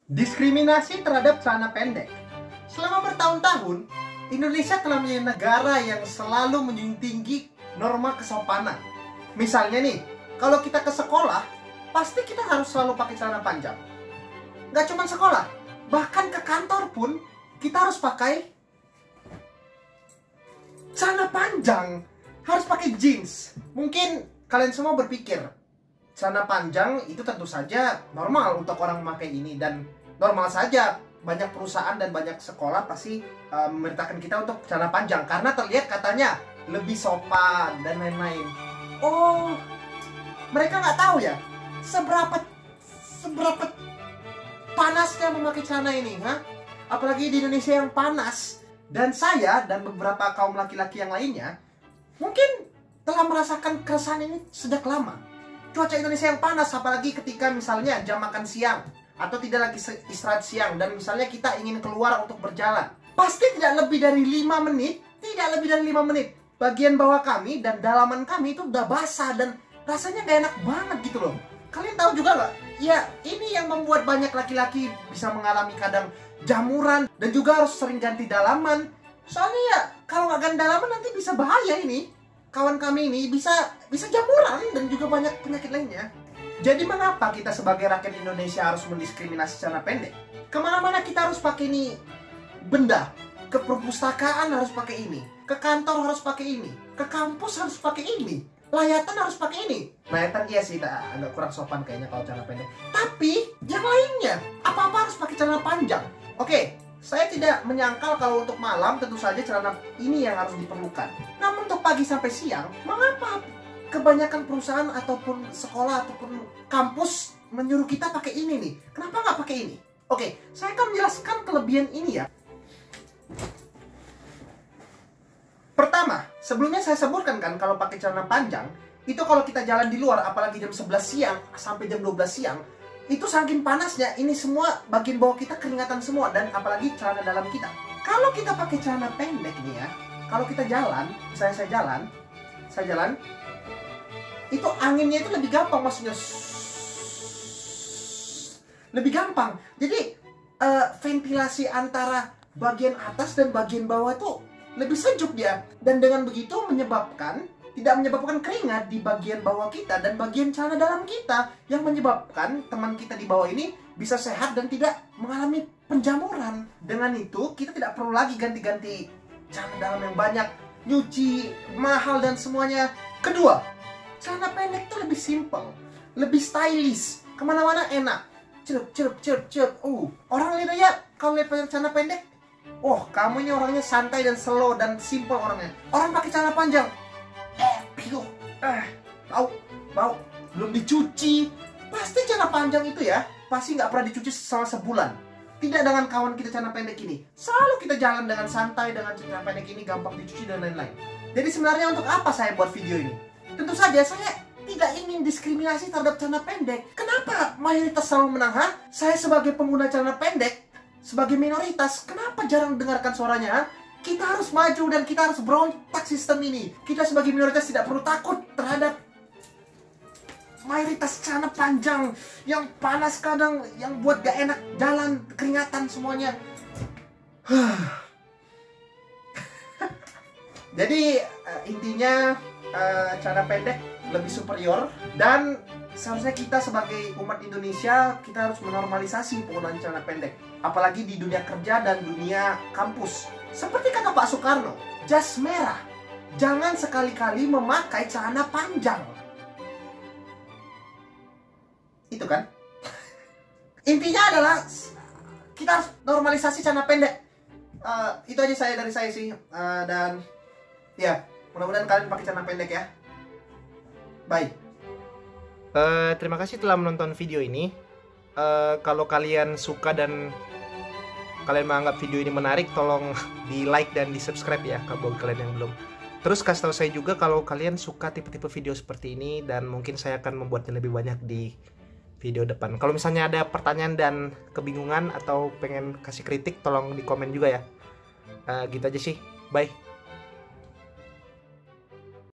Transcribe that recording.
Diskriminasi terhadap celana pendek. Selama bertahun-tahun, Indonesia telah menjadi negara yang selalu menjunjung tinggi norma kesopanan. Misalnya nih, kalau kita ke sekolah, pasti kita harus selalu pakai celana panjang. Gak cuma sekolah, bahkan ke kantor pun kita harus pakai celana panjang, harus pakai jeans. Mungkin kalian semua berpikir, celana panjang itu tentu saja normal untuk orang memakai ini, dan normal saja banyak perusahaan dan banyak sekolah pasti memerintahkan kita untuk celana panjang karena terlihat katanya lebih sopan dan lain-lain. Oh, mereka nggak tahu ya seberapa panasnya memakai celana ini, apalagi di Indonesia yang panas. Dan saya dan beberapa kaum laki-laki yang lainnya mungkin telah merasakan keresahan ini sejak lama. Cuaca Indonesia yang panas, apalagi ketika misalnya jam makan siang atau tidak lagi istirahat siang dan misalnya kita ingin keluar untuk berjalan, pasti tidak lebih dari 5 menit, bagian bawah kami dan dalaman kami itu udah basah dan rasanya gak enak banget gitu loh. Kalian tahu juga nggak? Ya, ini yang membuat banyak laki-laki bisa mengalami kadang jamuran dan juga harus sering ganti dalaman. Soalnya ya, kalau nggak ganti dalaman nanti bisa bahaya ini. Kawan kami ini bisa jamuran dan juga banyak penyakit lainnya. Jadi mengapa kita sebagai rakyat Indonesia harus mendiskriminasi celana pendek? Kemana-mana kita harus pakai ini benda. Ke perpustakaan harus pakai ini. Ke kantor harus pakai ini. Ke kampus harus pakai ini. Layatan harus pakai ini. Layatan iya sih, agak kurang sopan kayaknya kalau celana pendek. Tapi yang lainnya, apa-apa harus pakai celana panjang. Oke, saya tidak menyangkal kalau untuk malam tentu saja celana ini yang harus diperlukan. Namun untuk pagi sampai siang, mengapa kebanyakan perusahaan ataupun sekolah ataupun kampus menyuruh kita pakai ini nih? Kenapa nggak pakai ini? Oke, saya akan menjelaskan kelebihan ini ya. Pertama, sebelumnya saya sebutkan kan kalau pakai celana panjang, itu kalau kita jalan di luar, apalagi jam 11 siang sampai jam 12 siang, itu saking panasnya, ini semua bagian bawah kita keringatan semua, dan apalagi celana dalam kita. Kalau kita pakai celana pendek nih ya, kalau kita jalan, misalnya saya jalan, itu anginnya itu lebih gampang, maksudnya lebih gampang. Jadi ventilasi antara bagian atas dan bagian bawah itu lebih sejuk dia, dan dengan begitu tidak menyebabkan keringat di bagian bawah kita dan bagian celana dalam kita, yang menyebabkan teman kita di bawah ini bisa sehat dan tidak mengalami penjamuran. Dengan itu kita tidak perlu lagi ganti-ganti celana dalam yang banyak, nyuci mahal dan semuanya. Kedua, celana pendek itu lebih simple, lebih stylish, kemana-mana enak, celup. Orang lihat aja kalau lihat celana pendek, oh, kamu ini orangnya santai dan slow dan simple orangnya. Orang pakai celana panjang, piu, bau, belum dicuci. Pasti celana panjang itu ya, pasti nggak pernah dicuci selama sebulan. Tidak dengan kawan kita celana pendek ini. Selalu kita jalan dengan santai dengan celana pendek ini, gampang dicuci dan lain-lain. Jadi sebenarnya untuk apa saya buat video ini? Tentu saja saya tidak ingin diskriminasi terhadap celana pendek. Kenapa mayoritas selalu menang? Saya sebagai pengguna celana pendek, sebagai minoritas, kenapa jarang dengarkan suaranya? Kita harus maju dan kita harus berontak sistem ini. Kita sebagai minoritas tidak perlu takut terhadap mayoritas celana panjang yang panas kadang, yang buat gak enak jalan, keringatan semuanya. Jadi intinya celana pendek lebih superior, dan seharusnya kita sebagai umat Indonesia kita harus menormalisasi penggunaan celana pendek, apalagi di dunia kerja dan dunia kampus. Seperti kata Pak Soekarno, jas merah, jangan sekali-kali memakai celana panjang. Itu kan intinya adalah kita harus normalisasi celana pendek. Itu aja dari saya sih, dan ya mudah-mudahan kalian pakai celana pendek ya. Bye. Terima kasih telah menonton video ini. Kalau kalian suka dan kalian menganggap video ini menarik, tolong di like dan di subscribe ya kalau kalian yang belum. Terus kasih tahu saya juga kalau kalian suka tipe-tipe video seperti ini, dan mungkin saya akan membuatnya lebih banyak di video depan. Kalau misalnya ada pertanyaan dan kebingungan atau pengen kasih kritik, tolong di komen juga ya. Gitu aja sih. Bye.